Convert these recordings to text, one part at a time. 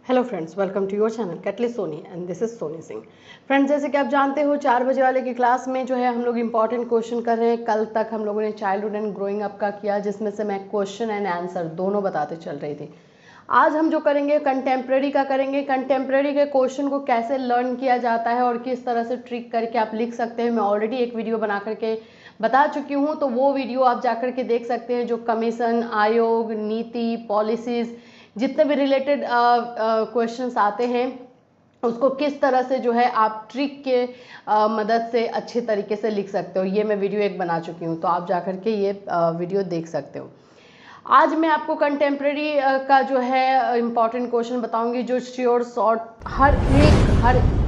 Hello friends, welcome to your channel कैटली Soni and this is Soni Singh. Friends, जैसे कि आप जानते हो 4 बजे वाले की क्लास में जो है हम लोग इंपॉर्टेंट क्वेश्चन कर रहे हैं। कल तक हम लोगों ने चाइल्डहुड एंड ग्रोइंग अप का किया, जिसमें से मैं क्वेश्चन एंड आंसर दोनों बताते चल रही थी। आज हम जो करेंगे कंटेम्प्रेरी का करेंगे। कंटेम्प्रेरी के क्वेश्चन को कैसे लर्न किया जाता है और किस तरह से ट्रिक करके आप लिख सकते हैं, मैं ऑलरेडी एक वीडियो बना करके बता चुकी हूँ, तो वो वीडियो आप जा करके देख सकते हैं। जो कमीशन, आयोग, नीति, पॉलिसीज़, जितने भी रिलेटेड क्वेश्चंस आते हैं उसको किस तरह से जो है आप ट्रिक के मदद से अच्छे तरीके से लिख सकते हो, ये मैं वीडियो एक बना चुकी हूँ, तो आप जा करके ये वीडियो देख सकते हो। आज मैं आपको कंटेम्प्रेरी का जो है इम्पॉर्टेंट क्वेश्चन बताऊंगी, जो श्योर शॉर्ट हर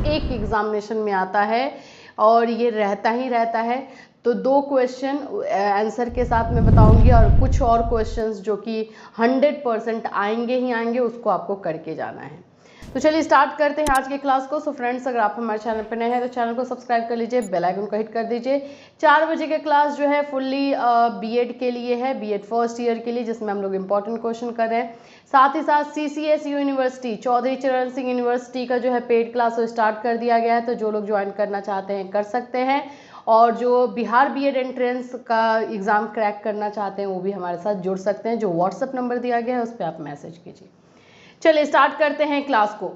एक एग्जामिनेशन में आता है और ये रहता ही रहता है। तो 2 क्वेश्चन आंसर के साथ मैं बताऊंगी और कुछ और क्वेश्चंस जो कि 100% आएंगे ही आएंगे, उसको आपको करके जाना है। तो चलिए स्टार्ट करते हैं आज के क्लास को। सो फ्रेंड्स, अगर आप हमारे चैनल पर नए हैं तो चैनल को सब्सक्राइब कर लीजिए, बेल आइकन को हिट कर दीजिए। 4 बजे के क्लास जो है फुल्ली बीएड के लिए है, बीएड फर्स्ट ईयर के लिए, जिसमें हम लोग इंपॉर्टेंट क्वेश्चन कर रहे हैं। साथ ही साथ सीसीएस यूनिवर्सिटी, चौधरी चरण सिंह यूनिवर्सिटी का जो है पेड क्लास स्टार्ट कर दिया गया है, तो जो लोग ज्वाइन करना चाहते हैं कर सकते हैं। और जो बिहार बीएड एंट्रेंस का एग्ज़ाम क्रैक करना चाहते हैं वो भी हमारे साथ जुड़ सकते हैं। जो व्हाट्सएप नंबर दिया गया है उस पर आप मैसेज कीजिए। चलिए स्टार्ट करते हैं क्लास को।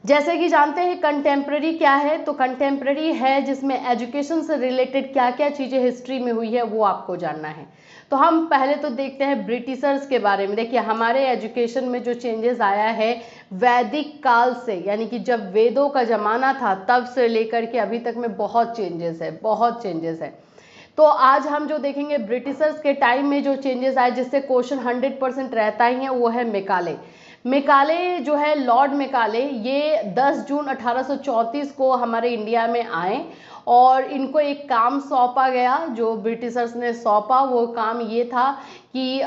जैसे कि जानते हैं कंटेम्प्रेरी क्या है, तो कंटेम्प्रेरी है जिसमें एजुकेशन से रिलेटेड क्या क्या चीज़ें हिस्ट्री में हुई है वो आपको जानना है। तो हम पहले तो देखते हैं ब्रिटिशर्स के बारे में। देखिए, हमारे एजुकेशन में जो चेंजेस आया है वैदिक काल से, यानी कि जब वेदों का ज़माना था तब से लेकर के अभी तक में बहुत चेंजेस है। तो आज हम जो देखेंगे ब्रिटिशर्स के टाइम में जो चेंजेस आए, जिससे क्वेश्चन 100% रहता ही है, वो है मेकाले। मेकाले जो है, लॉर्ड मेकाले, ये 10 जून 1834 को हमारे इंडिया में आए और इनको एक काम सौंपा गया। जो ब्रिटिशर्स ने सौंपा वो काम ये था कि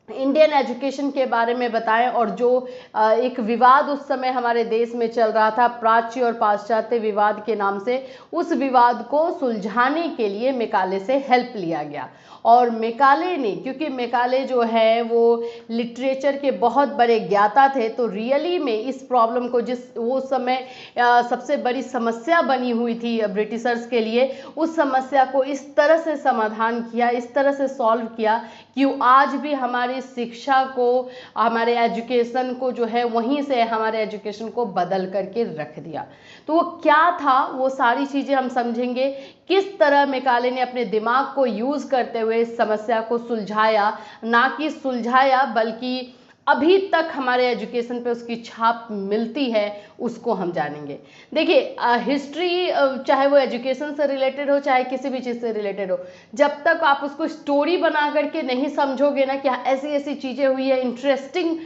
इंडियन एजुकेशन के बारे में बताएं, और जो एक विवाद उस समय हमारे देश में चल रहा था, प्राच्य और पाश्चात्य विवाद के नाम से, उस विवाद को सुलझाने के लिए मेकाले से हेल्प लिया गया। और मेकाले ने, क्योंकि मेकाले जो है वो लिटरेचर के बहुत बड़े ज्ञाता थे, तो रियली में इस प्रॉब्लम को, जिस वो समय सबसे बड़ी समस्या बनी हुई थी ब्रिटिशर्स के लिए, उस समस्या को इस तरह से समाधान किया, इस तरह से सॉल्व किया कि आज भी हमारी शिक्षा को, हमारे एजुकेशन को जो है वहीं से हमारे एजुकेशन को बदल करके रख दिया। तो वो क्या था, वो सारी चीज़ें हम समझेंगे। किस तरह मेकाले ने अपने दिमाग को यूज़ करते हुए इस समस्या को सुलझाया, ना कि सुलझाया बल्कि अभी तक हमारे एजुकेशन पे उसकी छाप मिलती है, उसको हम जानेंगे। देखिए, हिस्ट्री चाहे वो एजुकेशन से रिलेटेड हो चाहे किसी भी चीज़ से रिलेटेड हो, जब तक आप उसको स्टोरी बना करके नहीं समझोगे ना कि ऐसी ऐसी चीज़ें हुई है, इंटरेस्टिंग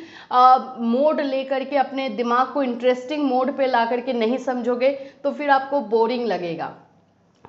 मोड लेकर के, अपने दिमाग को इंटरेस्टिंग मोड पे ला करके नहीं समझोगे, तो फिर आपको बोरिंग लगेगा।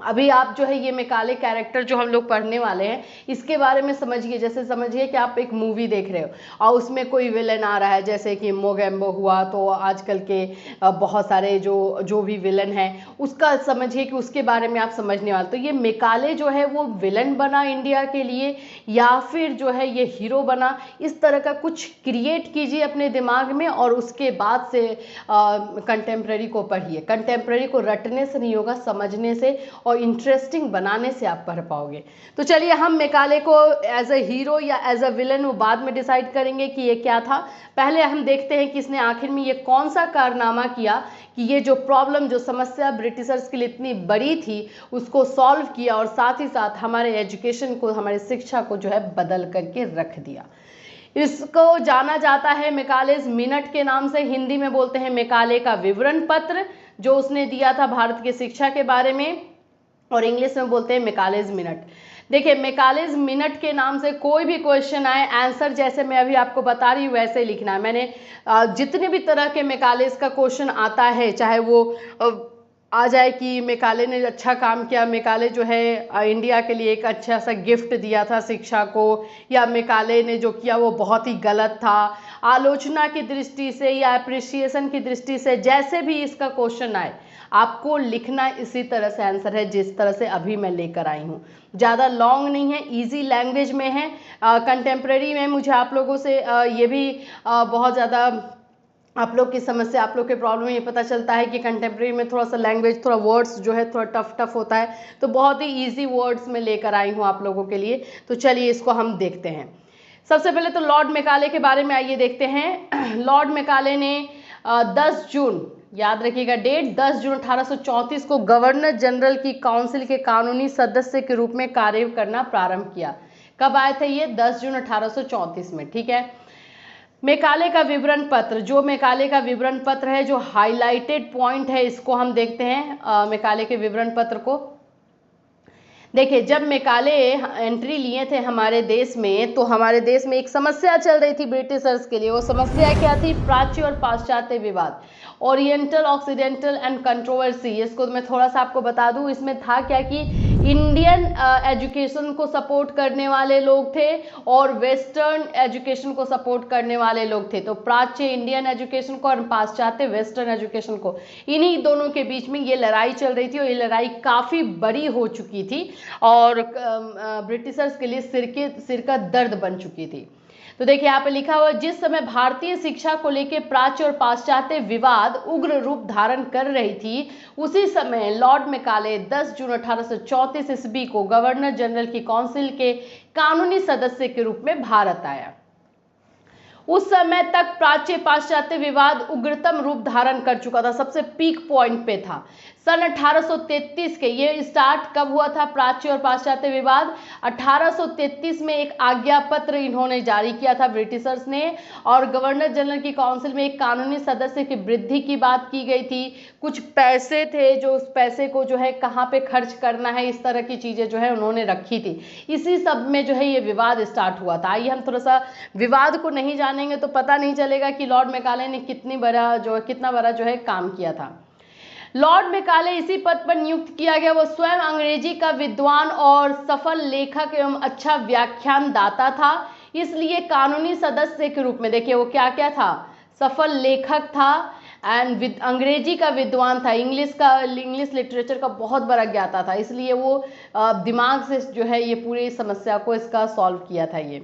अभी आप जो है ये मेकाले कैरेक्टर जो हम लोग पढ़ने वाले हैं, इसके बारे में समझिए। जैसे समझिए कि आप एक मूवी देख रहे हो और उसमें कोई विलन आ रहा है, जैसे कि मोगेम्बो हुआ, तो आजकल के बहुत सारे जो भी विलन हैं उसका समझिए कि उसके बारे में आप समझने वाले। तो ये मेकाले जो है वो विलन बना इंडिया के लिए या फिर जो है ये हीरो बना, इस तरह का कुछ क्रिएट कीजिए अपने दिमाग में और उसके बाद से कंटेम्प्रेरी को पढ़िए। कंटेम्प्रेरी को रटने से नहीं होगा, समझने से और इंटरेस्टिंग बनाने से आप पढ़ पाओगे। तो चलिए, हम मेकाले को एज अ हीरो या एज अ विलन वो बाद में डिसाइड करेंगे कि ये क्या था। पहले हम देखते हैं कि इसने आखिर में ये कौन सा कारनामा किया कि ये जो प्रॉब्लम, जो समस्या ब्रिटिशर्स के लिए इतनी बड़ी थी, उसको सॉल्व किया और साथ ही साथ हमारे एजुकेशन को, हमारी शिक्षा को जो है बदल करके रख दिया। इसको जाना जाता है मेकालेज मिनट के नाम से, हिंदी में बोलते हैं मेकाले का विवरण पत्र, जो उसने दिया था भारत की शिक्षा के बारे में, और इंग्लिश में बोलते हैं मेकालेज मिनट। देखिए, मेकालेज मिनट के नाम से कोई भी क्वेश्चन आए, आंसर जैसे मैं अभी आपको बता रही हूँ वैसे ही लिखना है। मैंने जितने भी तरह के मेकालेज का क्वेश्चन आता है, चाहे वो आ जाए कि मेकाले ने अच्छा काम किया, मेकाले जो है इंडिया के लिए एक अच्छा सा गिफ्ट दिया था शिक्षा को, या मेकाले ने जो किया वो बहुत ही गलत था, आलोचना की दृष्टि से या अप्रिसिएशन की दृष्टि से, जैसे भी इसका क्वेश्चन आए आपको लिखना इसी तरह से आंसर है जिस तरह से अभी मैं लेकर आई हूँ। ज़्यादा लॉन्ग नहीं है, इजी लैंग्वेज में है। कंटेम्प्रेरी में मुझे आप लोगों से ये भी बहुत ज़्यादा आप लोग की समस्या, आप लोग के प्रॉब्लम ये पता चलता है कि कंटेम्प्रेरी में थोड़ा सा लैंग्वेज, थोड़ा वर्ड्स जो है थोड़ा टफ होता है, तो बहुत ही इजी वर्ड्स में लेकर आई हूँ आप लोगों के लिए। तो चलिए इसको हम देखते हैं। सबसे पहले तो लॉर्ड मेकाले के बारे में आइए देखते हैं। लॉर्ड मेकाले ने 10 जून, याद रखिएगा डेट, 10 जून 1834 को गवर्नर जनरल की काउंसिल के कानूनी सदस्य के रूप में कार्य करना प्रारंभ किया। कब आए थे ये? 10 जून 1834 में, ठीक है। मेकाले का विवरण पत्र, जो मेकाले का विवरण पत्र है, जो हाईलाइटेड पॉइंट है, इसको हम देखते हैं मेकाले के विवरण पत्र को। देखिए, जब मेकाले एंट्री लिए थे हमारे देश में, तो हमारे देश में एक समस्या चल रही थी ब्रिटिशर्स के लिए। वो समस्या क्या थी? प्राच्य और पाश्चात्य विवाद, ओरिएंटल ऑक्सीडेंटल एंड कंट्रोवर्सी। इसको मैं थोड़ा सा आपको बता दूं, इसमें था क्या कि इंडियन एजुकेशन को सपोर्ट करने वाले लोग थे और वेस्टर्न एजुकेशन को सपोर्ट करने वाले लोग थे। तो प्राच्य इंडियन एजुकेशन को और पाश्चात्य वेस्टर्न एजुकेशन को, इन्हीं दोनों के बीच में ये लड़ाई चल रही थी और ये लड़ाई काफ़ी बड़ी हो चुकी थी और ब्रिटिशर्स के लिए सिर का दर्द बन चुकी थी। तो देखिए यहाँ पे लिखा हुआ, जिस समय भारतीय शिक्षा को लेकर प्राच्य और पाश्चात्य विवाद उग्र रूप धारण कर रही थी, उसी समय लॉर्ड मेकाले 10 जून 1834 ईस्वी को गवर्नर जनरल की काउंसिल के कानूनी सदस्य के रूप में भारत आया। उस समय तक प्राच्य पाश्चात्य विवाद उग्रतम रूप धारण कर चुका था, सबसे पीक पॉइंट पे था। सन 1833 के, ये स्टार्ट कब हुआ था प्राच्य और पाश्चात्य विवाद? 1833 में एक आज्ञा पत्र इन्होंने जारी किया था ब्रिटिशर्स ने, और गवर्नर जनरल की काउंसिल में एक कानूनी सदस्य की वृद्धि की बात की गई थी। कुछ पैसे थे, जो उस पैसे को जो है कहाँ पे खर्च करना है, इस तरह की चीजें जो है उन्होंने रखी थी। इसी सब में जो है ये विवाद स्टार्ट हुआ था। आइए हम थोड़ा सा विवाद को नहीं जानेंगे तो पता नहीं चलेगा कि लॉर्ड मेकाले ने कितना बड़ा जो है काम किया था। लॉर्ड मेकाले इसी पद पर नियुक्त किया गया। वो स्वयं अंग्रेजी का विद्वान और सफल लेखक एवं अच्छा व्याख्यानदाता था, इसलिए कानूनी सदस्य के रूप में, देखिए वो क्या क्या था? सफल लेखक था एंड अंग्रेजी का विद्वान था, इंग्लिश लिटरेचर का बहुत बड़ा ज्ञाता था, इसलिए वो दिमाग से जो है ये पूरी समस्या को इसका सॉल्व किया था ये।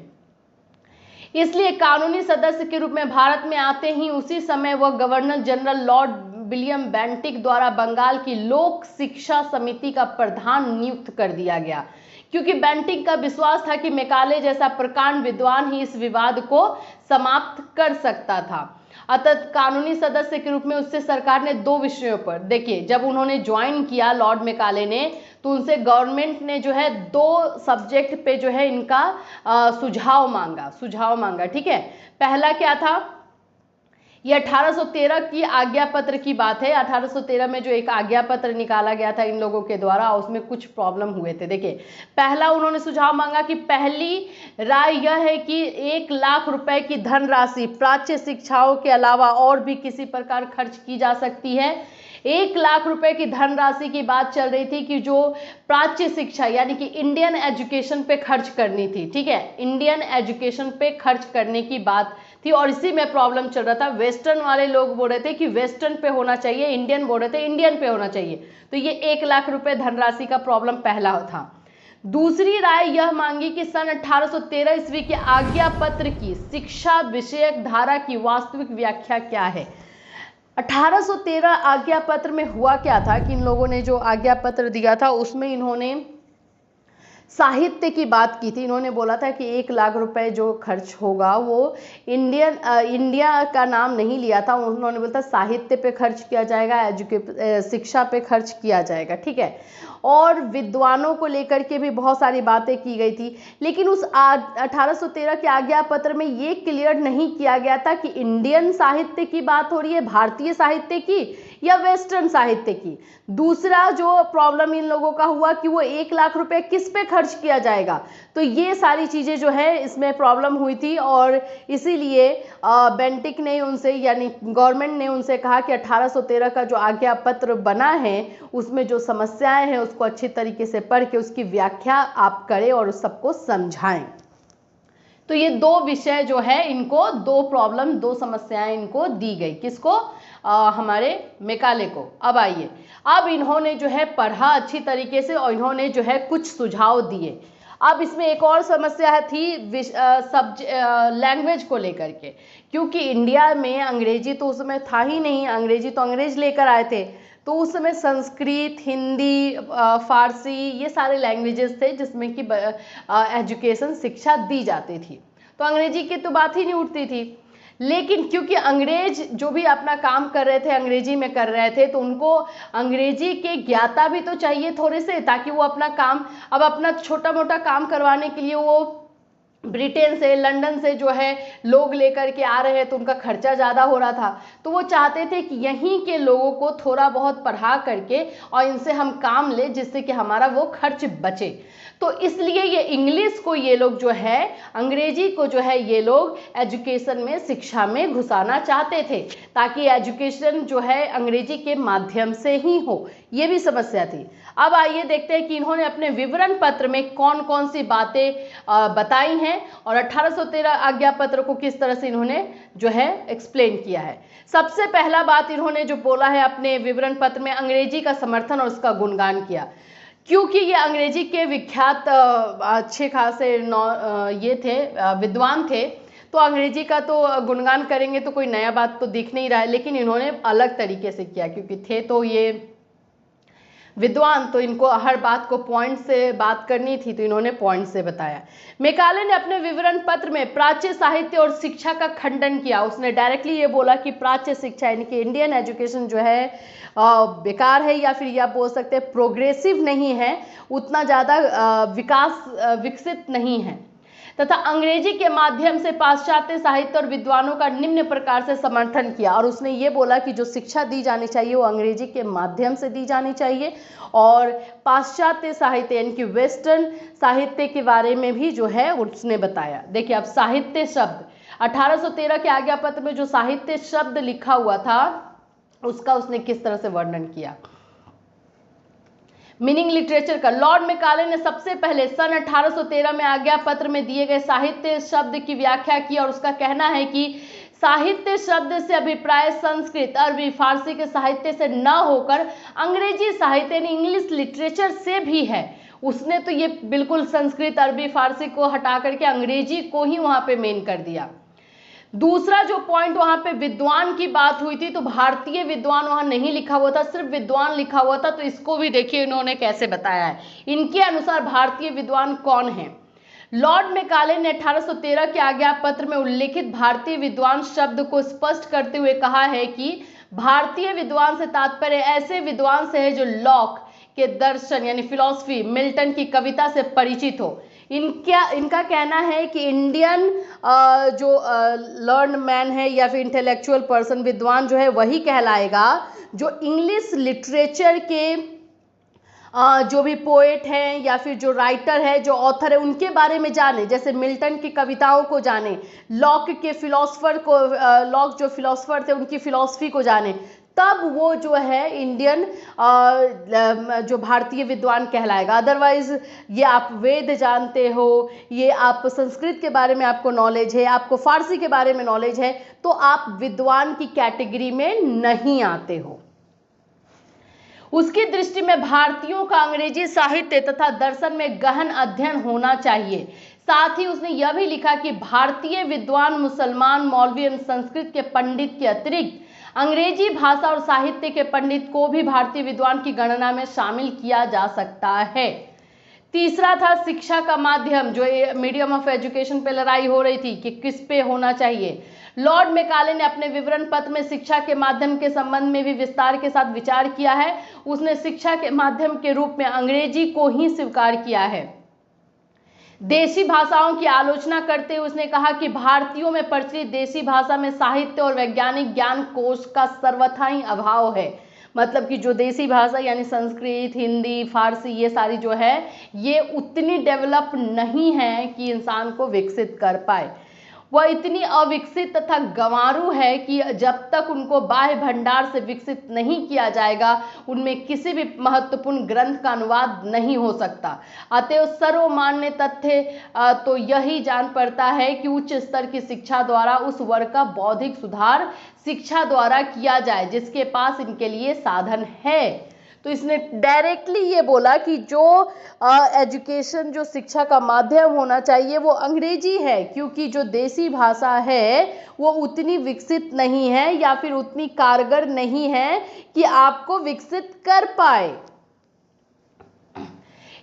इसलिए कानूनी सदस्य के रूप में भारत में आते ही उसी समय वह governor general Lord William Bentinck द्वारा बंगाल की लोक शिक्षा समिति का प्रधान नियुक्त कर दिया गया, क्योंकि बेंटिक का विश्वास था कि मेकाले जैसा प्रकांड विद्वान ही इस विवाद को समाप्त कर सकता था। अतः कानूनी सदस्य के रूप में उससे सरकार ने 2 विषयों पर, देखिए जब उन्होंने ज्वाइन किया लॉर्ड मेकाले ने, तो उनसे गवर्नमेंट ने जो है 2 सब्जेक्ट पे जो है इनका सुझाव मांगा, ठीक है। पहला क्या था? ये 1813 की आज्ञा पत्र की बात है। 1813 में जो एक आज्ञा पत्र निकाला गया था इन लोगों के द्वारा, उसमें कुछ प्रॉब्लम हुए थे। देखिए, पहला उन्होंने सुझाव मांगा कि पहली राय यह है कि 1 लाख रुपए की धनराशि प्राच्य शिक्षाओं के अलावा और भी किसी प्रकार खर्च की जा सकती है। 1 लाख रुपए की धनराशि की बात चल रही थी कि जो प्राच्य शिक्षा यानी कि इंडियन एजुकेशन पे खर्च करनी थी, ठीक है, इंडियन एजुकेशन पे खर्च करने की बात थी, और इसी में प्रॉब्लम चल रहा था। वेस्टर्न वाले लोग बोल रहे थे कि वेस्टर्न पे होना चाहिए, इंडियन बोल रहे थे इंडियन पे होना चाहिए। तो ये 1 लाख रुपए धनराशि का प्रॉब्लम पहला था। दूसरी राय यह मांगी कि सन 1813 ईस्वी के आज्ञा पत्र की शिक्षा विषयक धारा की वास्तविक व्याख्या क्या है। 1813 आज्ञा पत्र में हुआ क्या था कि इन लोगों ने जो आज्ञा पत्र दिया था उसमें इन्होंने साहित्य की बात की थी। इन्होंने बोला था कि 1 लाख रुपए जो खर्च होगा वो इंडिया का नाम नहीं लिया था, उन्होंने बोला था साहित्य पे खर्च किया जाएगा, शिक्षा पे खर्च किया जाएगा, ठीक है। और विद्वानों को लेकर के भी बहुत सारी बातें की गई थी, लेकिन उस 1813 के आज्ञा पत्र में ये क्लियर नहीं किया गया था कि इंडियन साहित्य की बात हो रही है, भारतीय साहित्य की, या वेस्टर्न साहित्य की। दूसरा जो प्रॉब्लम इन लोगों का हुआ कि वो 1 लाख रुपए किस पे खर्च किया जाएगा, तो ये सारी चीज़ें जो है इसमें प्रॉब्लम हुई थी और इसीलिए बेंटिक ने उनसे यानी गवर्नमेंट ने उनसे कहा कि 1813 का जो आज्ञा पत्र बना है उसमें जो समस्याएं हैं उसको अच्छी तरीके से पढ़ के उसकी व्याख्या आप करें और उस सबको समझाएं। तो ये 2 विषय जो है इनको 2 प्रॉब्लम 2 समस्याएं इनको दी गई, किसको? हमारे मेकाले को। अब आइए, अब इन्होंने जो है पढ़ा अच्छी तरीके से और इन्होंने जो है कुछ सुझाव दिए। अब इसमें एक और समस्या थी लैंग्वेज को लेकर के, क्योंकि इंडिया में अंग्रेजी तो उस समय था ही नहीं, अंग्रेजी तो अंग्रेज लेकर आए थे, तो उस समय संस्कृत, हिंदी, फारसी ये सारे लैंग्वेजेस थे जिसमें कि एजुकेशन शिक्षा दी जाती थी, तो अंग्रेजी की तो बात ही नहीं उठती थी। लेकिन क्योंकि अंग्रेज जो भी अपना काम कर रहे थे अंग्रेजी में कर रहे थे, तो उनको अंग्रेजी के ज्ञाता भी तो चाहिए थोड़े से, ताकि वो अपना काम, अब अपना छोटा मोटा काम करवाने के लिए वो ब्रिटेन से, लंदन से जो है लोग लेकर के आ रहे हैं, तो उनका खर्चा ज़्यादा हो रहा था, तो वो चाहते थे कि यहीं के लोगों को थोड़ा बहुत पढ़ा करके और इनसे हम काम ले, जिससे कि हमारा वो खर्च बचे। तो इसलिए ये इंग्लिश को ये लोग जो है, अंग्रेजी को जो है ये लोग एजुकेशन में, शिक्षा में घुसाना चाहते थे, ताकि एजुकेशन जो है अंग्रेजी के माध्यम से ही हो, ये भी समस्या थी। अब आइए देखते हैं कि इन्होंने अपने विवरण पत्र में कौन कौन सी बातें बताई हैं और 1813 आज्ञा पत्र को किस तरह से इन्होंने जो है एक्सप्लेन किया है। सबसे पहला बात इन्होंने जो बोला है अपने विवरण पत्र में, अंग्रेजी का समर्थन और उसका गुणगान किया, क्योंकि ये अंग्रेजी के विख्यात अच्छे खासे ये थे, विद्वान थे, तो अंग्रेजी का तो गुणगान करेंगे तो कोई नया बात तो दिख नहीं रहा है, लेकिन इन्होंने अलग तरीके से किया, क्योंकि थे तो ये विद्वान, तो इनको हर बात को पॉइंट से बात करनी थी, तो इन्होंने पॉइंट से बताया। मेकाले ने अपने विवरण पत्र में प्राच्य साहित्य और शिक्षा का खंडन किया। उसने डायरेक्टली ये बोला कि प्राच्य शिक्षा यानी कि इंडियन एजुकेशन जो है बेकार है, या फिर आप बोल सकते हैं प्रोग्रेसिव नहीं है, उतना ज़्यादा विकसित नहीं है, तथा अंग्रेजी के माध्यम से पाश्चात्य साहित्य और विद्वानों का निम्न प्रकार से समर्थन किया। और उसने ये बोला कि जो शिक्षा दी जानी चाहिए वो अंग्रेजी के माध्यम से दी जानी चाहिए, और पाश्चात्य साहित्य यानी कि वेस्टर्न साहित्य के बारे में भी जो है उसने बताया। देखिए अब साहित्य शब्द 1813 के आज्ञा पत्र में जो साहित्य शब्द लिखा हुआ था उसका उसने किस तरह से वर्णन किया। मीनिंग लिटरेचर का, लॉर्ड मेकाले ने सबसे पहले सन 1813 में आज्ञा पत्र में दिए गए साहित्य शब्द की व्याख्या की, और उसका कहना है कि साहित्य शब्द से अभिप्राय संस्कृत, अरबी, फारसी के साहित्य से न होकर अंग्रेजी साहित्य यानी इंग्लिश लिटरेचर से भी है। उसने तो ये बिल्कुल संस्कृत, अरबी, फारसी को हटा करके अंग्रेजी को ही वहां पे मेन कर दिया। दूसरा जो पॉइंट वहां पे विद्वान की बात हुई थी, तो भारतीय विद्वान वहां नहीं लिखा हुआ था, सिर्फ विद्वान लिखा हुआ था, तो इसको भी देखिए इन्होंने कैसे बताया है। इनके अनुसार भारतीय विद्वान कौन है? लॉर्ड मेकाले ने 1813 के आज्ञा पत्र में उल्लेखित भारतीय विद्वान शब्द को स्पष्ट करते हुए कहा है कि भारतीय विद्वान से तात्पर्य ऐसे विद्वान से है जो लॉक के दर्शन यानी फिलॉसफी, मिल्टन की कविता से परिचित हो। इनका कहना है कि इंडियन जो लर्न मैन है या फिर इंटेलेक्चुअल पर्सन, विद्वान जो है वही कहलाएगा जो इंग्लिश लिटरेचर के जो भी पोएट हैं या फिर जो राइटर है, जो ऑथर है, उनके बारे में जाने, जैसे मिल्टन की कविताओं को जाने, लॉक के फिलॉसफर को, लॉक जो फिलॉसफर थे उनकी फिलॉसफी को जाने, तब वो जो है इंडियन जो भारतीय विद्वान कहलाएगा। अदरवाइज ये आप वेद जानते हो, ये आप संस्कृत के बारे में आपको नॉलेज है, आपको फारसी के बारे में नॉलेज है, तो आप विद्वान की कैटेगरी में नहीं आते हो। उसकी दृष्टि में भारतीयों का अंग्रेजी साहित्य तथा दर्शन में गहन अध्ययन होना चाहिए। साथ ही उसने यह भी लिखा कि भारतीय विद्वान, मुसलमान, मौलवी एवं संस्कृत के पंडित के अतिरिक्त अंग्रेजी भाषा और साहित्य के पंडित को भी भारतीय विद्वान की गणना में शामिल किया जा सकता है। तीसरा था शिक्षा का माध्यम, जो मीडियम ऑफ एजुकेशन पे लड़ाई हो रही थी कि किस पे होना चाहिए। लॉर्ड मेकाले ने अपने विवरण पत्र में शिक्षा के माध्यम के संबंध में भी विस्तार के साथ विचार किया है। उसने शिक्षा के माध्यम के रूप में अंग्रेजी को ही स्वीकार किया है। देशी भाषाओं की आलोचना करते हुए उसने कहा कि भारतीयों में प्रचलित देशी भाषा में साहित्य और वैज्ञानिक ज्ञान कोश का सर्वथा ही अभाव है। मतलब कि जो देसी भाषा यानी संस्कृत, हिंदी, फारसी, ये सारी जो है ये उतनी डेवलप नहीं है कि इंसान को विकसित कर पाए। वह इतनी अविकसित तथा गंवारू है कि जब तक उनको बाह्य भंडार से विकसित नहीं किया जाएगा उनमें किसी भी महत्वपूर्ण ग्रंथ का अनुवाद नहीं हो सकता। अतएव सर्वमान्य तथ्य तो यही जान पड़ता है कि उच्च स्तर की शिक्षा द्वारा उस वर्ग का बौद्धिक सुधार शिक्षा द्वारा किया जाए जिसके पास इनके लिए साधन है। तो इसने डायरेक्टली ये बोला कि जो एजुकेशन, जो शिक्षा का माध्यम होना चाहिए वो अंग्रेजी है, क्योंकि जो देसी भाषा है वो उतनी विकसित नहीं है या फिर उतनी कारगर नहीं है कि आपको विकसित कर पाए।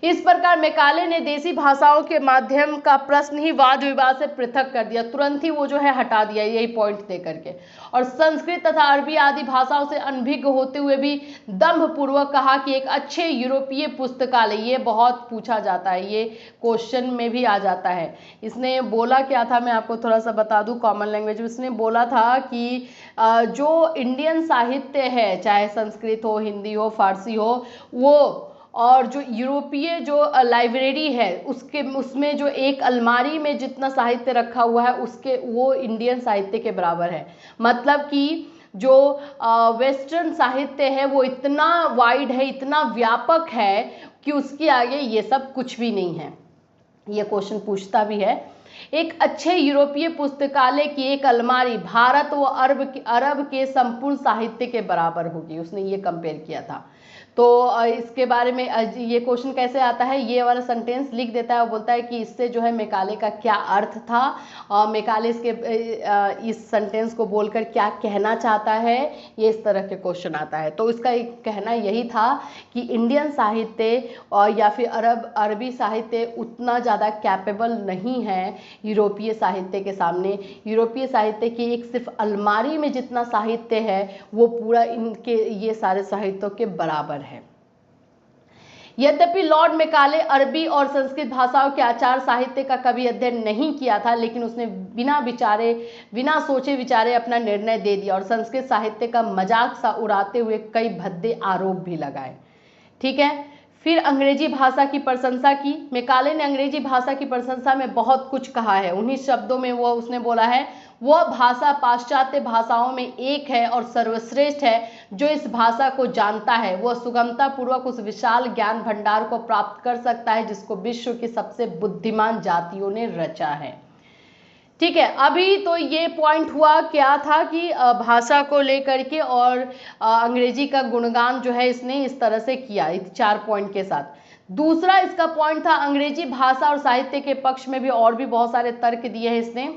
इस प्रकार मैकाले ने देसी भाषाओं के माध्यम का प्रश्न ही वाद विवाद से पृथक कर दिया, तुरंत ही वो जो है हटा दिया यही पॉइंट दे करके, और संस्कृत तथा अरबी आदि भाषाओं से अनभिज्ञ होते हुए भी दंभपूर्वक कहा कि एक अच्छे यूरोपीय पुस्तकालय, ये बहुत पूछा जाता है, ये क्वेश्चन में भी आ जाता है। इसने बोला क्या था, मैं आपको थोड़ा सा बता दूं कॉमन लैंग्वेज में। इसने बोला था कि जो इंडियन साहित्य है, चाहे संस्कृत हो, हिंदी हो, फारसी हो, वो और जो यूरोपीय जो लाइब्रेरी है उसमें जो एक अलमारी में जितना साहित्य रखा हुआ है उसके वो इंडियन साहित्य के बराबर है। मतलब कि जो वेस्टर्न साहित्य है वो इतना वाइड है, इतना व्यापक है कि उसके आगे ये सब कुछ भी नहीं है। ये क्वेश्चन पूछता भी है। एक अच्छे यूरोपीय पुस्तकालय की एक अलमारी भारत व अरब के संपूर्ण साहित्य के बराबर होगी, उसने ये कंपेयर किया था। तो इसके बारे में ये क्वेश्चन कैसे आता है, ये वाला सेंटेंस लिख देता है और बोलता है कि इससे जो है मैकाले का क्या अर्थ था और मैकाले इसके इस सेंटेंस को बोलकर क्या कहना चाहता है, ये इस तरह के क्वेश्चन आता है। तो इसका एक कहना यही था कि इंडियन साहित्य और या फिर अरबी साहित्य उतना ज़्यादा कैपेबल नहीं है यूरोपीय साहित्य के सामने। यूरोपीय साहित्य की एक सिर्फ अलमारी में जितना साहित्य है वो पूरा इनके ये सारे साहित्यों के बराबर है। यद्यपि लॉर्ड मैकाले अरबी और संस्कृत भाषाओं के आचार साहित्य का कभी अध्ययन नहीं किया था, लेकिन उसने बिना सोचे विचारे अपना निर्णय दे दिया और संस्कृत साहित्य का मजाक सा उड़ाते हुए कई भद्दे आरोप भी लगाए। ठीक है। फिर अंग्रेजी भाषा की प्रशंसा की। मैकाले ने अंग्रेजी भाषा की प्रशंसा में बहुत कुछ कहा है। उन्हीं शब्दों में उसने बोला है, वह भाषा पाश्चात्य भाषाओं में एक है और सर्वश्रेष्ठ है। जो इस भाषा को जानता है वह सुगमता पूर्वक उस विशाल ज्ञान भंडार को प्राप्त कर सकता है जिसको विश्व की सबसे बुद्धिमान जातियों ने रचा है। ठीक है। अभी तो ये पॉइंट हुआ क्या था कि भाषा को लेकर के और अंग्रेजी का गुणगान जो है इसने इस तरह से किया, इस 4 पॉइंट के साथ। दूसरा इसका पॉइंट था अंग्रेजी भाषा और साहित्य के पक्ष में भी और भी बहुत सारे तर्क दिए हैं इसने।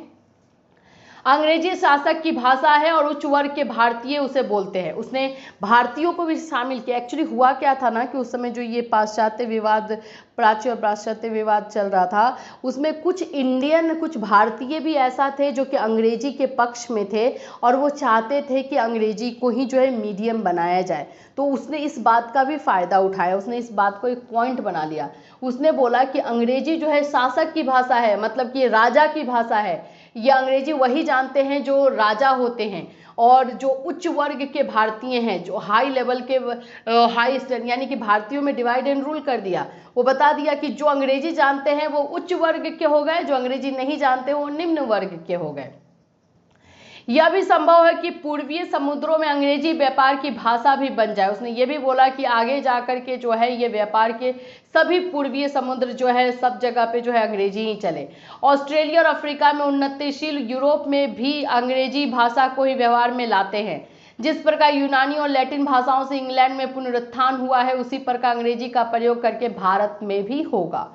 अंग्रेजी शासक की भाषा है और उच्च वर्ग के भारतीय उसे बोलते हैं। उसने भारतीयों को भी शामिल किया। एक्चुअली हुआ क्या था ना कि उस समय जो ये पाश्चात्य विवाद, प्राच्य और पाश्चात्य विवाद चल रहा था, उसमें कुछ इंडियन, कुछ भारतीय भी ऐसा थे जो कि अंग्रेजी के पक्ष में थे और वो चाहते थे कि अंग्रेजी को ही जो है मीडियम बनाया जाए। तो उसने इस बात का भी फ़ायदा उठाया, उसने इस बात को एक पॉइंट बना लिया। उसने बोला कि अंग्रेजी जो है शासक की भाषा है, मतलब कि राजा की भाषा है। ये अंग्रेजी वही जानते हैं जो राजा होते हैं, और जो उच्च वर्ग के भारतीय हैं, जो हाई लेवल के हाई स्टैंड, यानी कि भारतीयों में डिवाइड एंड रूल कर दिया। वो बता दिया कि जो अंग्रेजी जानते हैं वो उच्च वर्ग के हो गए, जो अंग्रेजी नहीं जानते वो निम्न वर्ग के हो गए। यह भी संभव है कि पूर्वीय समुद्रों में अंग्रेजी व्यापार की भाषा भी बन जाए। उसने ये भी बोला कि आगे जाकर के जो है ये व्यापार के सभी पूर्वीय समुद्र जो है सब जगह पे जो है अंग्रेजी ही चले। ऑस्ट्रेलिया और अफ्रीका में उन्नतिशील यूरोप में भी अंग्रेजी भाषा को ही व्यवहार में लाते हैं। जिस प्रकार यूनानी और लैटिन भाषाओं से इंग्लैंड में पुनरुत्थान हुआ है, उसी प्रकार अंग्रेजी का प्रयोग करके भारत में भी होगा।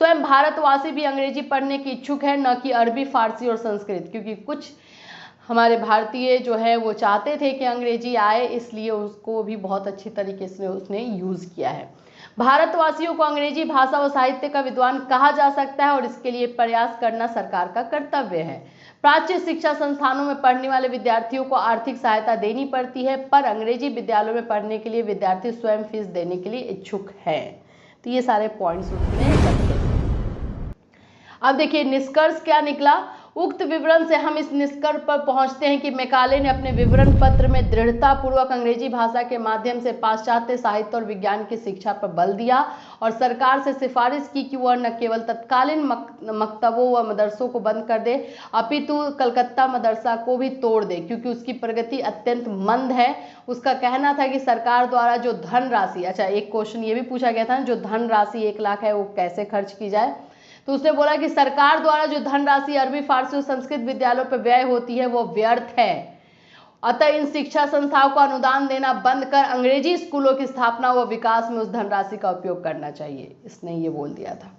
स्वयं भारतवासी भी अंग्रेजी पढ़ने की इच्छुक है, न कि अरबी, फारसी और संस्कृत, क्योंकि कुछ हमारे भारतीय जो है वो चाहते थे कि अंग्रेजी आए, इसलिए उसको भी बहुत अच्छी तरीके से उसने यूज़ किया है। भारतवासियों को अंग्रेजी भाषा और साहित्य का विद्वान कहा जा सकता है और इसके लिए प्रयास करना सरकार का कर्तव्य है। प्राच्य शिक्षा संस्थानों में पढ़ने वाले विद्यार्थियों को आर्थिक सहायता देनी पड़ती है, पर अंग्रेजी विद्यालयों में पढ़ने के लिए विद्यार्थी स्वयं फीस देने के लिए इच्छुक है। तो ये सारे पॉइंट्स उसने रखे। अब देखिए निष्कर्ष क्या निकला। उक्त विवरण से हम इस निष्कर्ष पर पहुंचते हैं कि मैकाले ने अपने विवरण पत्र में दृढ़तापूर्वक अंग्रेजी भाषा के माध्यम से पाश्चात्य साहित्य और विज्ञान की शिक्षा पर बल दिया और सरकार से सिफारिश की कि वह न केवल तत्कालीन मकतबों व मदरसों को बंद कर दे अपितु कलकत्ता मदरसा को भी तोड़ दे, क्योंकि उसकी प्रगति अत्यंत मंद है। उसका कहना था कि सरकार द्वारा जो धनराशि, अच्छा एक क्वेश्चन ये भी पूछा गया था, जो धनराशि 1 लाख है वो कैसे खर्च की जाए, तो उसने बोला कि सरकार द्वारा जो धनराशि अरबी फारसी और संस्कृत विद्यालयों पर व्यय होती है वो व्यर्थ है, अतः इन शिक्षा संस्थाओं को अनुदान देना बंद कर अंग्रेजी स्कूलों की स्थापना व विकास में उस धनराशि का उपयोग करना चाहिए, इसने ये बोल दिया था।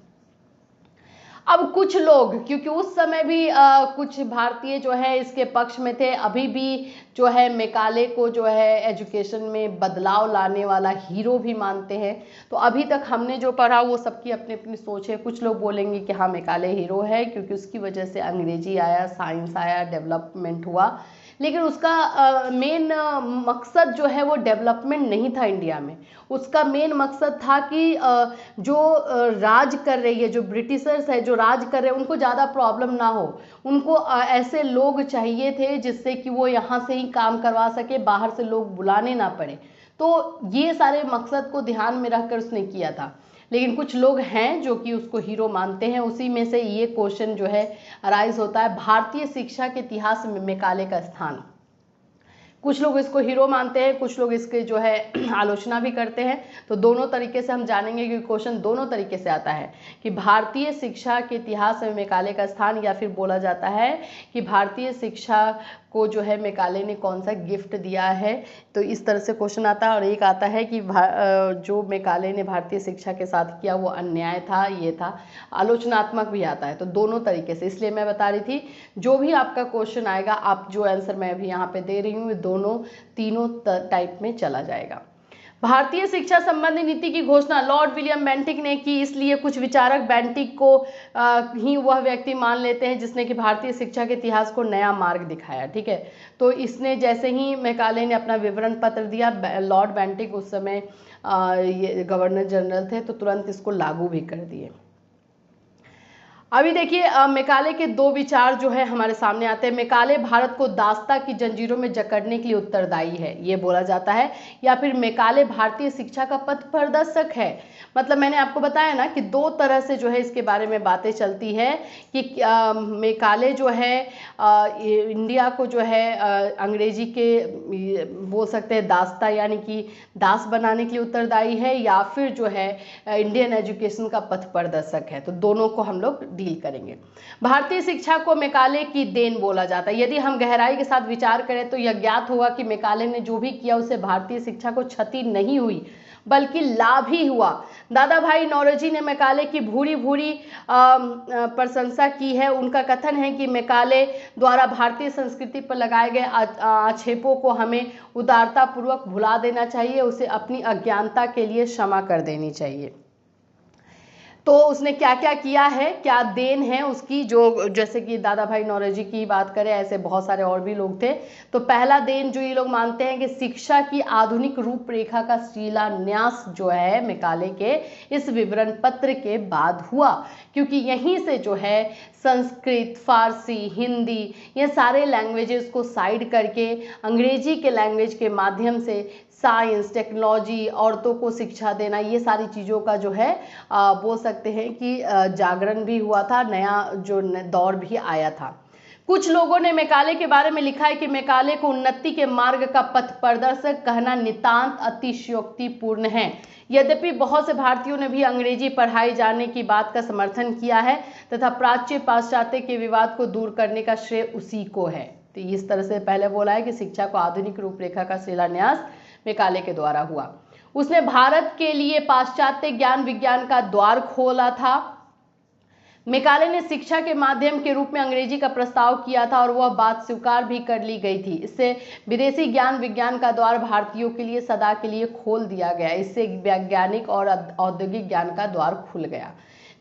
अब कुछ लोग, क्योंकि उस समय भी कुछ भारतीय जो है इसके पक्ष में थे, अभी भी जो है मैकाले को जो है एजुकेशन में बदलाव लाने वाला हीरो भी मानते हैं। तो अभी तक हमने जो पढ़ा वो सबकी अपनी अपनी सोच है। कुछ लोग बोलेंगे कि हाँ मैकाले हीरो है क्योंकि उसकी वजह से अंग्रेजी आया, साइंस आया, डेवलपमेंट हुआ, लेकिन उसका मेन मकसद जो है वो डेवलपमेंट नहीं था इंडिया में। उसका मेन मकसद था कि जो राज कर रही है, जो ब्रिटिशर्स है जो राज कर रहे हैं, उनको ज़्यादा प्रॉब्लम ना हो। उनको ऐसे लोग चाहिए थे जिससे कि वो यहाँ से ही काम करवा सके, बाहर से लोग बुलाने ना पड़े। तो ये सारे मकसद को ध्यान में रखकर उसने किया था। लेकिन कुछ लोग हैं जो कि उसको हीरो मानते हैं। उसी में से ये क्वेश्चन जो है अराइज होता है, भारतीय शिक्षा के इतिहास में मैकाले का स्थान। कुछ लोग इसको हीरो मानते हैं, कुछ लोग इसके जो है आलोचना भी करते हैं। तो दोनों तरीके से हम जानेंगे कि क्वेश्चन दोनों तरीके से आता है कि भारतीय शिक्षा के इतिहास में मैकाले का स्थान, या फिर बोला जाता है कि भारतीय शिक्षा को जो है मैकाले ने कौन सा गिफ्ट दिया है। तो इस तरह से क्वेश्चन आता है। और एक आता है कि जो मैकाले ने भारतीय शिक्षा के साथ किया वो अन्याय था, ये था, आलोचनात्मक भी आता है। तो दोनों तरीके से, इसलिए मैं बता रही थी जो भी आपका क्वेश्चन आएगा, आप जो आंसर मैं अभी यहाँ पे दे रही हूँ, दोनों तीनों टाइप में चला जाएगा। भारतीय शिक्षा संबंधी नीति की घोषणा लॉर्ड विलियम बेंटिक ने की, इसलिए कुछ विचारक बेंटिक को ही वह व्यक्ति मान लेते हैं जिसने कि भारतीय शिक्षा के इतिहास को नया मार्ग दिखाया। ठीक है, तो इसने जैसे ही मैकाले ने अपना विवरण पत्र दिया, लॉर्ड बेंटिक उस समय ये गवर्नर जनरल थे, तो तुरंत इसको लागू भी कर दिए। अभी देखिए मैकाले के दो विचार जो है हमारे सामने आते हैं। मैकाले भारत को दास्ता की जंजीरों में जकड़ने के लिए उत्तरदायी है, ये बोला जाता है, या फिर मैकाले भारतीय शिक्षा का पथ प्रदर्शक है। मतलब मैंने आपको बताया ना कि दो तरह से जो है इसके बारे में बातें चलती है कि मैकाले जो है इंडिया को जो है अंग्रेजी के बोल सकते हैं दास्ता यानी कि दास बनाने के लिए उत्तरदायी है, या फिर जो है इंडियन एजुकेशन का पथ प्रदर्शक है। तो दोनों को हम लोग डील करेंगे। भारतीय शिक्षा को मैकाले की देन बोला जाता है। यदि हम गहराई के साथ विचार करें तो यह ज्ञात होगा कि मैकाले ने जो भी किया उससे भारतीय शिक्षा को क्षति नहीं हुई बल्कि लाभ ही हुआ। दादा भाई नौरोजी ने मैकाले की भूरी भूरी प्रशंसा की है। उनका कथन है कि मैकाले द्वारा भारतीय संस्कृति पर लगाए गए आक्षेपों को हमें उदारतापूर्वक भुला देना चाहिए, उसे अपनी अज्ञानता के लिए क्षमा कर देनी चाहिए। तो उसने क्या क्या किया है, क्या देन है उसकी, जो जैसे कि दादा भाई नौरोजी की बात करें, ऐसे बहुत सारे और भी लोग थे। तो पहला देन जो ये लोग मानते हैं कि शिक्षा की आधुनिक रूपरेखा का शिलान्यास जो है मैकाले के इस विवरण पत्र के बाद हुआ, क्योंकि यहीं से जो है संस्कृत, फारसी, हिंदी, ये सारे लैंग्वेजेस को साइड करके अंग्रेजी के लैंग्वेज के माध्यम से साइंस, टेक्नोलॉजी, औरतों को शिक्षा देना, ये सारी चीज़ों का जो है बोल सकते हैं कि जागरण भी हुआ था, नया जो दौर भी आया था। कुछ लोगों ने मैकाले के बारे में लिखा है कि मैकाले को उन्नति के मार्ग का पथ प्रदर्शक कहना नितांत अतिशयोक्तिपूर्ण है। यद्यपि बहुत से भारतीयों ने भी अंग्रेजी पढ़ाई जाने की बात का समर्थन किया है तथा प्राच्य पाश्चात्य के विवाद को दूर करने का श्रेय उसी को है। तो इस तरह से पहले बोला है कि शिक्षा को आधुनिक रूपरेखा का शिलान्यास मैकाले के द्वारा हुआ। उसने भारत के लिए पाश्चात्य ज्ञान विज्ञान का द्वार खोला था। मैकाले ने शिक्षा के माध्यम के रूप में अंग्रेजी का प्रस्ताव किया था और वह बात स्वीकार भी कर ली गई थी। इससे विदेशी ज्ञान विज्ञान का द्वार भारतीयों के लिए सदा के लिए खोल दिया गया। इससे वैज्ञानिक और औद्योगिक ज्ञान का द्वार खुल गया।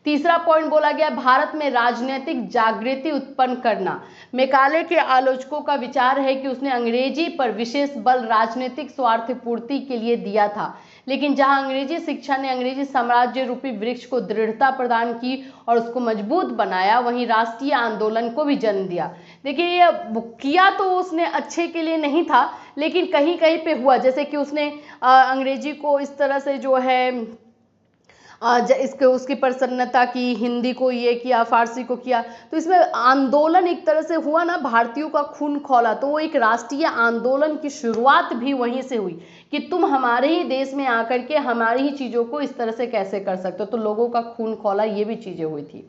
तीसरा पॉइंट बोला गया भारत में राजनीतिक जागृति उत्पन्न करना। मैकाले के आलोचकों का विचार है कि उसने अंग्रेजी पर विशेष बल राजनीतिक स्वार्थ पूर्ति के लिए दिया था। लेकिन जहां अंग्रेजी शिक्षा ने अंग्रेजी साम्राज्य रूपी वृक्ष को दृढ़ता प्रदान की और उसको मजबूत बनाया, वहीं राष्ट्रीय आंदोलन को भी जन्म दिया। देखिए ये किया तो उसने अच्छे के लिए नहीं था, लेकिन कहीं कहीं पे हुआ, जैसे कि उसने अंग्रेजी को इस तरह से जो है इसके उसकी प्रसन्नता की, हिंदी को ये किया, फारसी को किया, तो इसमें आंदोलन एक तरह से हुआ ना, भारतीयों का खून खौला। तो वो एक राष्ट्रीय आंदोलन की शुरुआत भी वहीं से हुई कि तुम हमारे ही देश में आकर के हमारी ही चीज़ों को इस तरह से कैसे कर सकते हो। तो लोगों का खून खौला, ये भी चीज़ें हुई थी।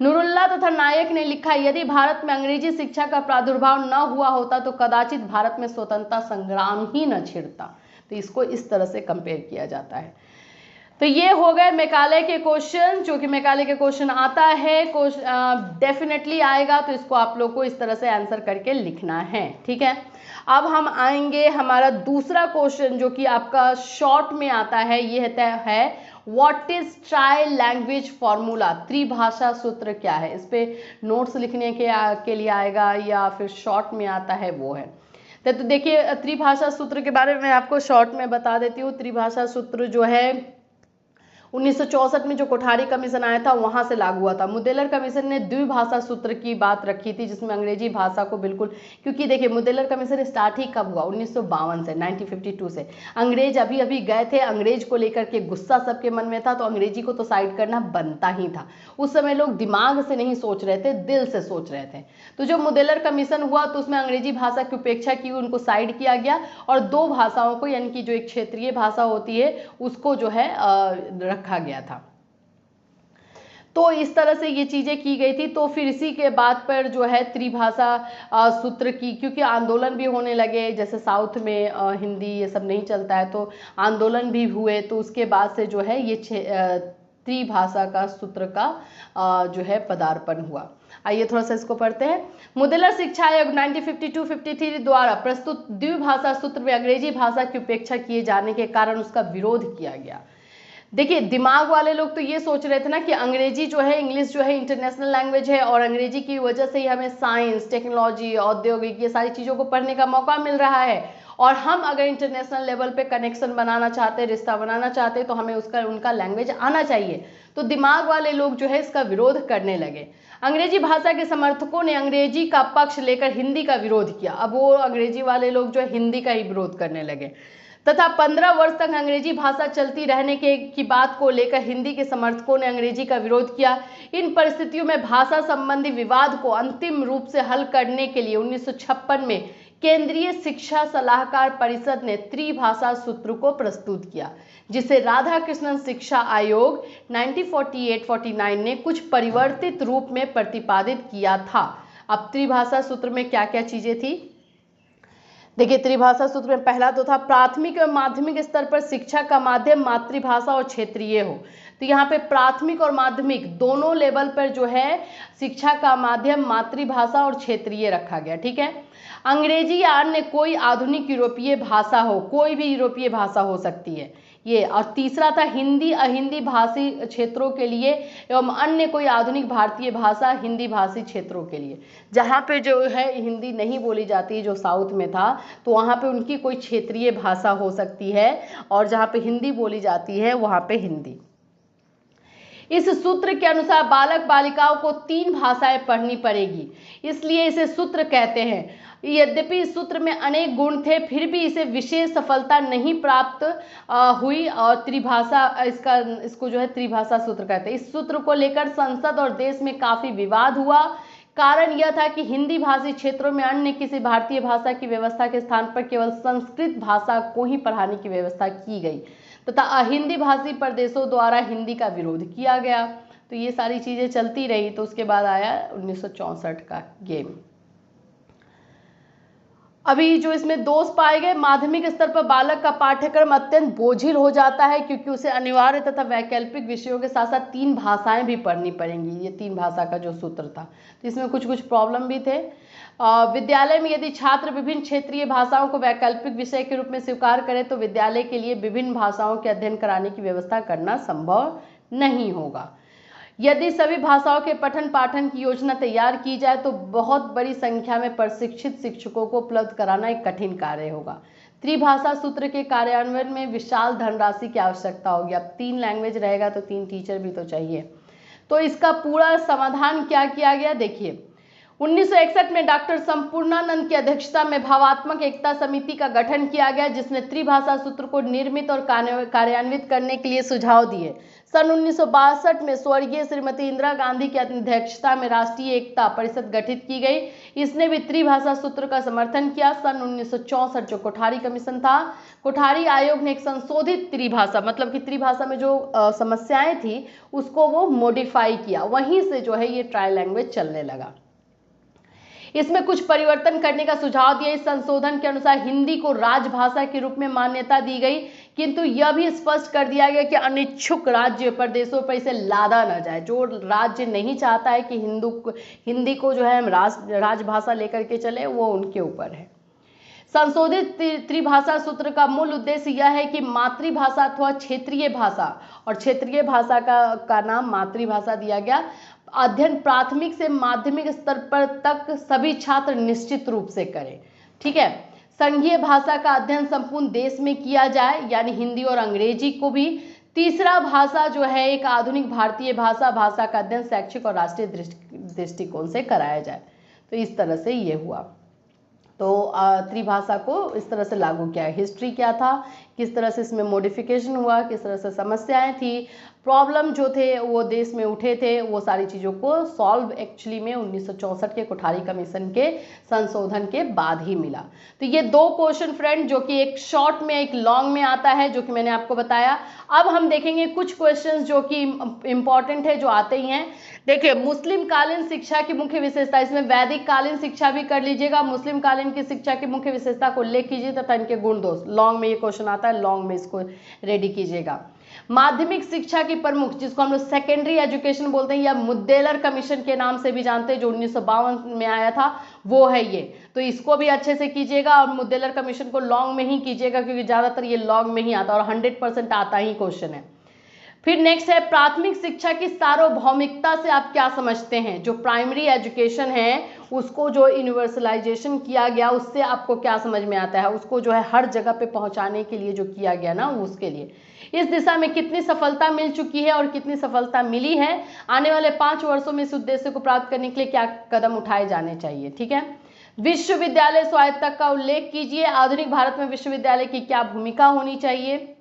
नूरुल्लाह तथा नायक ने लिखा, यदि भारत में अंग्रेजी शिक्षा का प्रादुर्भाव न हुआ होता तो कदाचित भारत में स्वतंत्रता संग्राम ही न छिड़ता। तो इसको इस तरह से कंपेयर किया जाता है। तो ये हो गए मैकाले के क्वेश्चन, जो कि मैकाले के क्वेश्चन आता है, डेफिनेटली आएगा, तो इसको आप लोग को इस तरह से आंसर करके लिखना है, ठीक है। अब हम आएंगे हमारा दूसरा क्वेश्चन, जो कि आपका शॉर्ट में आता है। ये है what is tri language formula, त्रिभाषा सूत्र क्या है। इस पे नोट्स लिखने के लिए आएगा या फिर शॉर्ट में आता है, वो है। तो देखिए त्रिभाषा सूत्र के बारे में आपको शॉर्ट में बता देती हूँ। त्रिभाषा सूत्र जो है 1964 में जो कोठारी कमीशन आया था वहां से लागू हुआ था। मुदेलर कमीशन ने द्विभाषा सूत्र की बात रखी थी, जिसमें अंग्रेजी भाषा को बिल्कुल, क्योंकि देखिए मुदेलर कमीशन स्टार्ट ही कब हुआ, 1952 से, 1952 से। अंग्रेज अभी अभी गए थे, अंग्रेज को लेकर के गुस्सा सबके मन में था, तो अंग्रेजी को तो साइड करना बनता ही था। उस समय लोग दिमाग से नहीं सोच रहे थे, दिल से सोच रहे थे। तो जो मुदेलर कमीशन हुआ तो उसमें अंग्रेजी भाषा की उपेक्षा की, उनको साइड किया गया और दो भाषाओं को, यानी कि जो एक क्षेत्रीय भाषा होती है उसको जो है रखा गया था। तो इस तरह से ये चीजें की गई थी। तो फिर इसी के बाद पर जो है त्रिभाषा सूत्र की, क्योंकि आंदोलन भी होने लगे, जैसे साउथ में हिंदी ये सब नहीं चलता है, तो आंदोलन भी हुए, तो उसके बाद से जो है ये त्रिभाषा का सूत्र का जो है पदार्पण हुआ। आइए थोड़ा सा इसको पढ़ते हैं। मुदेलर शिक्षा आयोग 1952-53 द्वारा प्रस्तुत द्विभाषा सूत्र में अंग्रेजी भाषा की उपेक्षा किए जाने के कारण उसका विरोध किया गया। देखिए दिमाग वाले लोग तो ये सोच रहे थे ना कि अंग्रेजी जो है, इंग्लिश जो है इंटरनेशनल लैंग्वेज है, और अंग्रेजी की वजह से ही हमें साइंस, टेक्नोलॉजी, औद्योगिक, ये सारी चीज़ों को पढ़ने का मौका मिल रहा है, और हम अगर इंटरनेशनल लेवल पे कनेक्शन बनाना चाहते, रिश्ता बनाना चाहते, तो हमें उनका लैंग्वेज आना चाहिए। तो दिमाग वाले लोग जो है इसका विरोध करने लगे। अंग्रेजी भाषा के समर्थकों ने अंग्रेजी का पक्ष लेकर हिंदी का विरोध किया। अब वो अंग्रेजी वाले लोग जो है हिंदी का ही विरोध करने लगे, तथा 15 वर्ष तक अंग्रेजी भाषा चलती रहने की बात को लेकर हिंदी के समर्थकों ने अंग्रेजी का विरोध किया। इन परिस्थितियों में भाषा संबंधी विवाद को अंतिम रूप से हल करने के लिए 1956 में केंद्रीय शिक्षा सलाहकार परिषद ने त्रिभाषा सूत्र को प्रस्तुत किया, जिसे राधाकृष्णन शिक्षा आयोग 1948-49 ने कुछ परिवर्तित रूप में प्रतिपादित किया था। अब त्रिभाषा सूत्र में क्या क्या चीजें थी, देखिए त्रिभाषा सूत्र में पहला तो था प्राथमिक और माध्यमिक स्तर पर शिक्षा का माध्यम मातृभाषा और क्षेत्रीय हो। तो यहाँ पे प्राथमिक और माध्यमिक दोनों लेवल पर जो है शिक्षा का माध्यम मातृभाषा और क्षेत्रीय रखा गया, ठीक है। अंग्रेजी या अन्य कोई आधुनिक यूरोपीय भाषा हो, कोई भी यूरोपीय भाषा हो सकती है ये। और तीसरा था हिंदी अहिंदी भाषी क्षेत्रों के लिए एवं अन्य कोई आधुनिक भारतीय भाषा हिंदी भाषी क्षेत्रों के लिए। जहाँ पे जो है हिंदी नहीं बोली जाती, जो साउथ में था, तो वहाँ पे उनकी कोई क्षेत्रीय भाषा हो सकती है, और जहाँ पे हिंदी बोली जाती है वहाँ पे हिंदी। इस सूत्र के अनुसार बालक बालिकाओं को 3 भाषाएं पढ़नी पड़ेगी, इसलिए इसे सूत्र कहते हैं। यद्यपि इस सूत्र में अनेक गुण थे, फिर भी इसे विशेष सफलता नहीं प्राप्त हुई, और त्रिभाषा इसको जो है त्रिभाषा सूत्र कहते हैं। इस सूत्र को लेकर संसद और देश में काफी विवाद हुआ। कारण यह था कि हिंदी भाषी क्षेत्रों में अन्य किसी भारतीय भाषा की व्यवस्था के स्थान पर केवल संस्कृत भाषा को ही पढ़ाने की व्यवस्था की गई, तथा अहिंदी भाषी प्रदेशों द्वारा हिंदी का विरोध किया गया। तो ये सारी चीजें चलती रही। तो उसके बाद आया 1964 का गेम। अभी जो इसमें दोष पाए गए, माध्यमिक स्तर पर बालक का पाठ्यक्रम अत्यंत बोझिल हो जाता है, क्योंकि उसे अनिवार्य तथा वैकल्पिक विषयों के साथ साथ 3 भाषाएं भी पढ़नी पड़ेंगी। ये 3 भाषा का जो सूत्र था, तो इसमें कुछ कुछ प्रॉब्लम भी थे। विद्यालय में यदि छात्र विभिन्न क्षेत्रीय भाषाओं को वैकल्पिक विषय के रूप में स्वीकार करे, तो विद्यालय के लिए विभिन्न भाषाओं के अध्ययन कराने की व्यवस्था करना संभव नहीं होगा। यदि सभी भाषाओं के पठन पाठन की योजना तैयार की जाए, तो बहुत बड़ी संख्या में प्रशिक्षित शिक्षकों को उपलब्ध कराना एक कठिन कार्य होगा। त्रिभाषा सूत्र के कार्यान्वयन में विशाल धनराशि की आवश्यकता होगी। अब 3 लैंग्वेज रहेगा तो 3 टीचर भी तो चाहिए। तो इसका पूरा समाधान क्या किया गया देखिए, 1961 में डॉक्टर संपूर्णानंद की अध्यक्षता में भावात्मक एकता समिति का गठन किया गया, जिसने त्रिभाषा सूत्र को निर्मित और कार्यान्वित करने के लिए सुझाव दिए। सन 1962 में स्वर्गीय श्रीमती इंदिरा गांधी की अध्यक्षता में राष्ट्रीय एकता परिषद गठित की गई। इसने भी त्रिभाषा सूत्र का समर्थन किया। सन 1964 जो कोठारी कमीशन था, कोठारी आयोग ने एक संशोधित त्रिभाषा, मतलब कि त्रिभाषा में जो समस्याएं थी उसको वो मॉडिफाई किया, वहीं से जो है ये ट्राई लैंग्वेज चलने लगा। इसमें कुछ परिवर्तन करने का सुझाव दिया। इस संशोधन के अनुसार हिंदी को राजभाषा के रूप में मान्यता दी गई, किंतु यह भी स्पष्ट कर दिया गया कि अनिच्छुक राज्य प्रदेशों पर इसे लादा न जाए। जो राज्य नहीं चाहता है कि हिंदी को जो है हम राजभाषा लेकर के चले, वो उनके ऊपर है। संशोधित त्रिभाषा सूत्र का मूल उद्देश्य यह है कि मातृभाषा अथवा क्षेत्रीय भाषा, और क्षेत्रीय भाषा का नाम मातृभाषा दिया गया, अध्ययन प्राथमिक से माध्यमिक स्तर पर तक सभी छात्र निश्चित रूप से करें। ठीक है, संघीय भाषा का अध्ययन संपूर्ण देश में किया जाए, यानी हिंदी और अंग्रेजी को भी। तीसरा भाषा जो है एक आधुनिक भारतीय भाषा का अध्ययन शैक्षिक और राष्ट्रीय दृष्टिकोण से कराया जाए। तो इस तरह से ये हुआ। तो त्रिभाषा को इस तरह से लागू किया। हिस्ट्री क्या था, किस तरह से इसमें मॉडिफिकेशन हुआ, किस तरह से समस्याएं थी, प्रॉब्लम जो थे वो देश में उठे थे, वो सारी चीज़ों को सॉल्व एक्चुअली में 1964 के कोठारी कमीशन के संशोधन के बाद ही मिला। तो ये 2 क्वेश्चन फ्रेंड, जो कि एक शॉर्ट में एक लॉन्ग में आता है, जो कि मैंने आपको बताया। अब हम देखेंगे कुछ क्वेश्चंस जो कि इंपॉर्टेंट है, जो आते ही हैं। देखिए, मुस्लिम कालीन शिक्षा की मुख्य विशेषता, इसमें वैदिक कालीन शिक्षा भी कर लीजिएगा, मुस्लिम कालीन की शिक्षा की मुख्य विशेषता को उल्लेख कीजिए तथा इनके गुण दोष। लॉन्ग में ये क्वेश्चन आता है, लॉन्ग में इसको रेडी कीजिएगा। माध्यमिक शिक्षा की प्रमुख, जिसको हम लोग सेकेंडरी एजुकेशन बोलते हैं या मुद्देलर कमीशन के नाम से भी जानते हैं, जो 1952 में आया था, वो है ये। तो इसको भी अच्छे से कीजिएगा, और मुद्देलर कमीशन को लॉन्ग में ही कीजिएगा, क्योंकि ज्यादातर ये लॉन्ग में ही आता है और 100% आता ही क्वेश्चन है। फिर नेक्स्ट है प्राथमिक शिक्षा की सार्वभौमिकता से आप क्या समझते हैं। जो प्राइमरी एजुकेशन है उसको जो यूनिवर्सलाइजेशन किया गया, उससे आपको क्या समझ में आता है, उसको जो है हर जगह पे पहुंचाने के लिए जो किया गया ना, उसके लिए इस दिशा में कितनी सफलता मिल चुकी है और कितनी सफलता मिली है, आने वाले 5 वर्षों में इस उद्देश्य को प्राप्त करने के लिए क्या कदम उठाए जाने चाहिए। ठीक है, विश्वविद्यालय स्वायत्तता का उल्लेख कीजिए, आधुनिक भारत में विश्वविद्यालय की क्या भूमिका होनी चाहिए।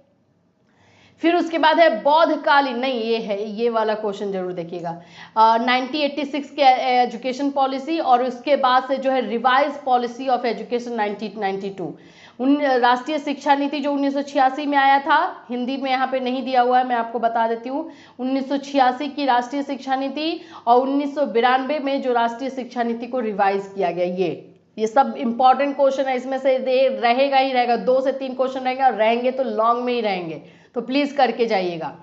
फिर उसके बाद है बौद्धकालीन, नहीं ये है, ये वाला क्वेश्चन जरूर देखिएगा, 1986 के एजुकेशन पॉलिसी, और उसके बाद से जो है रिवाइज पॉलिसी ऑफ एजुकेशन 1992, राष्ट्रीय शिक्षा नीति जो 1986 में आया था, हिंदी में यहाँ पे नहीं दिया हुआ है, मैं आपको बता देती हूँ। 1986 की राष्ट्रीय शिक्षा नीति और 1992 में जो राष्ट्रीय शिक्षा नीति को रिवाइज किया गया, ये सब इंपॉर्टेंट क्वेश्चन है। इसमें से रहेगा ही रहेगा, 2 से 3 क्वेश्चन रहेंगे, और रहेंगे तो लॉन्ग में ही रहेंगे, तो प्लीज करके जाइएगा।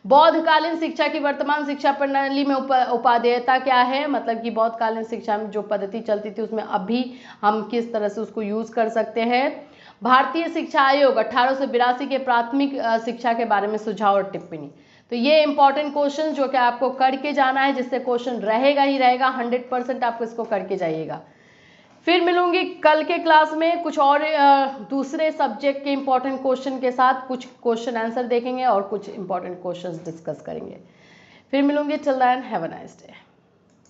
बौद्धकालीन शिक्षा की वर्तमान शिक्षा प्रणाली में उपादेयता क्या है, मतलब कि बौद्धकालीन शिक्षा में जो पद्धति चलती थी उसमें अभी हम किस तरह से उसको यूज कर सकते हैं। भारतीय शिक्षा आयोग 1882 के प्राथमिक शिक्षा के बारे में सुझाव और टिप्पणी। तो ये इंपॉर्टेंट क्वेश्चन जो कि आपको करके जाना है, जिससे क्वेश्चन रहेगा ही रहेगा, 100% आपको इसको करके जाइएगा। फिर मिलूंगी कल के क्लास में कुछ और दूसरे सब्जेक्ट के इंपॉर्टेंट क्वेश्चन के साथ, कुछ क्वेश्चन आंसर देखेंगे और कुछ इंपॉर्टेंट क्वेश्चंस डिस्कस करेंगे। फिर मिलूंगी, till then have a nice day.